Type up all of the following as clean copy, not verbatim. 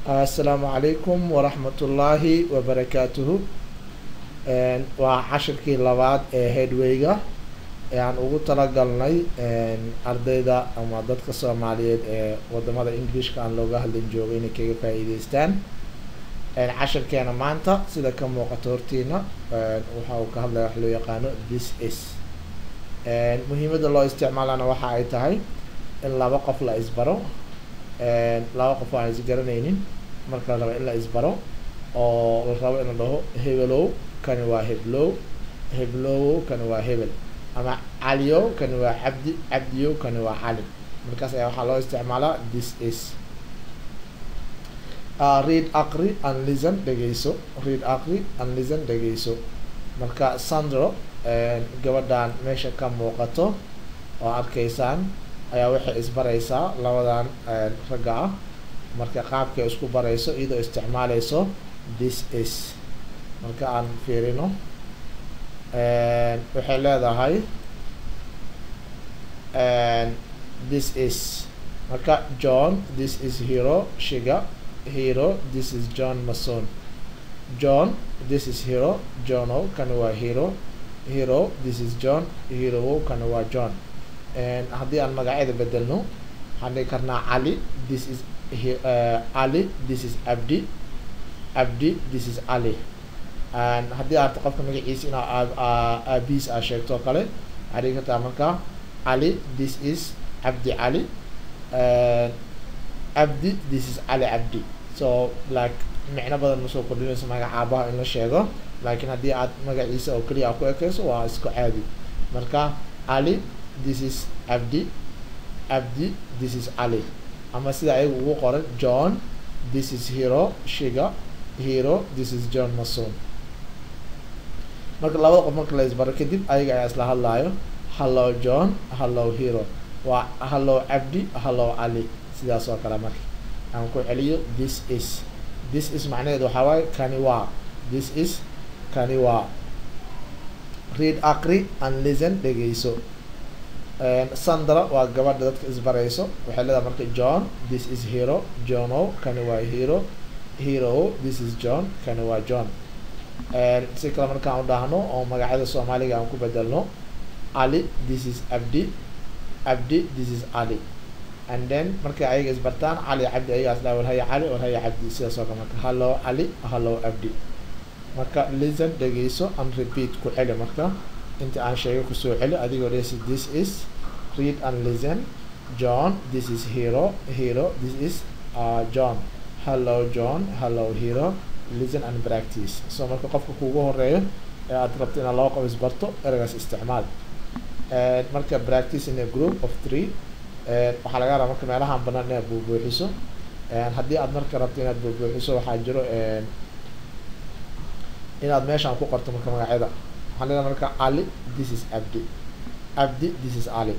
السلام عليكم ورحمة الله وبركاته. وعشركي لبعض هيدويغا يعني ugu talagalnay ardayda ama dadka Soomaaliyeed ee wadamada Englishka aan looga hadlin joogay inay kaga faa'iideystaan. Casharkeena maanta sida ka muuqato hortiina waxa uu ka hadlayaa wax loo yaqaano this is. Muhiimadda loo isticmaalana waxa ay tahay in laba qof la isbaro, laba qof aan is garanaynin marka la rabo in la isbaro oo la rabo in la dhaho hebelow kani waa heblow, heblow kani waa hebel, ama caliyow kani waa cabdi, cabdiyow kani waa cali. Markaas ayaa waxaa loo isticmaalaa this is. Read, aqri and listen, dhegeyso. Read, aqri and listen, dhegeyso. Marka Sandro gabadhan meesha ka muuqato oo arkaysaan ayaa waxay isbaraysaa labadan ragga ah. Marka qaabkay isku barayso iyadoo isticmaalayso this is. Marka aan fiirino waxay leedahay this is. Marka John, this is hero, Shiga, hero, this is John Mason. John, this is hero, Jono kan waa hero, hero, this is John, hero kan waa John. Haddii aan magacyada bedelno waxaan dhihi karnaa Ali, this is Ali, this is Abdi, Abdi, this is Ali. Haddii aad qofka magaciisa inaa aabiis aa sheegto kale waxaad dhihi kartaa marka Ali, this is Abdi Ali, Abdi, this is Ali Abdi. So like micno badan ma soo kordhinayso magaca aabaha in la sheego, laakiin haddii aad magaciisa oo keliya ku ekayso waa isku caadi. Marka Ali, this is Abdi, Abdi, this is Ali. Ama sida ayagu ugu qoran John, this is hero, Shiga, hero, this is John Mason. Marka labada qof marka la isbaro kadib ayaga ayaa isla hadlaayo hello John, hello hero, waa hello Abdi, hello Ali. Sidaas oo kale marka aan ku celiyo this is. This is macnaheedu waxaa waaye kani waa. This is kani waa. Read, aqri and listen, dhegeyso. Sandra waa gabadha dadka isbarayso waxay leedahay marka John, this is hero, Jono kani waa hero, hero, this is John kani waa John. Si kale markaan u dhahno oo magacyada Soomaaliga aan ku bedelno Ali, this is Abdi, Abdi, this is Ali. And then markay ayaga isbartaan Ali Abdi ayagaas dhaa warhaya Ali warhaya Abdi. Sidaas oo kale marka hello Ali, hello Abdi. Marka listen, dhegeyso and repeat, ku celi marka inta aan sheego kusoo celi adigoo dhehaysa this is. Read and listen. John, this is hero, hero, this is John. Hello John, hello hero. Listen and practice. So marka qofka kuugu horeeyo ee aad rabto inaad laba qof isbarto eragaas isticmaal. Marka practice in a group of 3 waxaa laga rabaa marka meelahaan banaan inaad buubuuxiso. Haddii aad marka rabto inaad buubuuxiso waxaa jiro inaad meeshaan ku qorto marka magacyada. Waxaan leedahay marka Ali, this is Abdi, Abdi, this is Ali.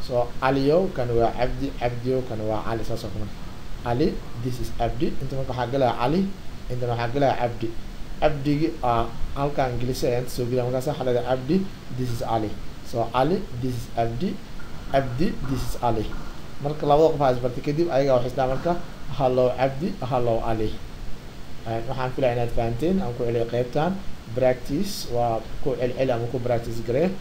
So Aliyow kan waa Abdi, Abdiyow kan waa Ali. Saas oo kale Ali, this is Abdi. Inta marka waxaa galaya Ali, inta waxaa galaya Abdi. Abdigi halkaan gelisay ayaan soo gelaya markaas waxaa leedahay Abdi, this is Ali. So Ali, this is Abdi, Abdi, this is Ali. Marka labada qof aad isbartay kadib ayaga waxay isdhaa marka hello Abdi, hello Ali. Waxaan filaya inaad fahanteen. Aan ku celiyo qaybtan practice waa ku celceli ama ku practice garee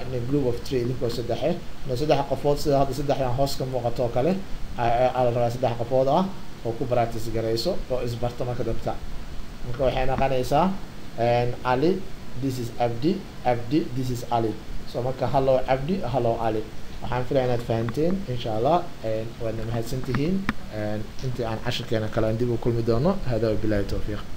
in a group of 3 idinkoo saddexe saddex qofood sida hadda saddexdan hoos ka muuqato oo kale ayaa la rabaa saddex qofood ah oo ku practice gareyso oo isbarto marka dabta. Marka waxay noqonaysaa Ali, this is Abdi, Abdi, this is Ali. So marka hello Abdi, hello Ali. waxaan filaya inaad fahanteen insha Allah. waadna mahadsantihiin intii aan casharkeena kale dib u kulmi doono. hada wabillahi tawfiiq.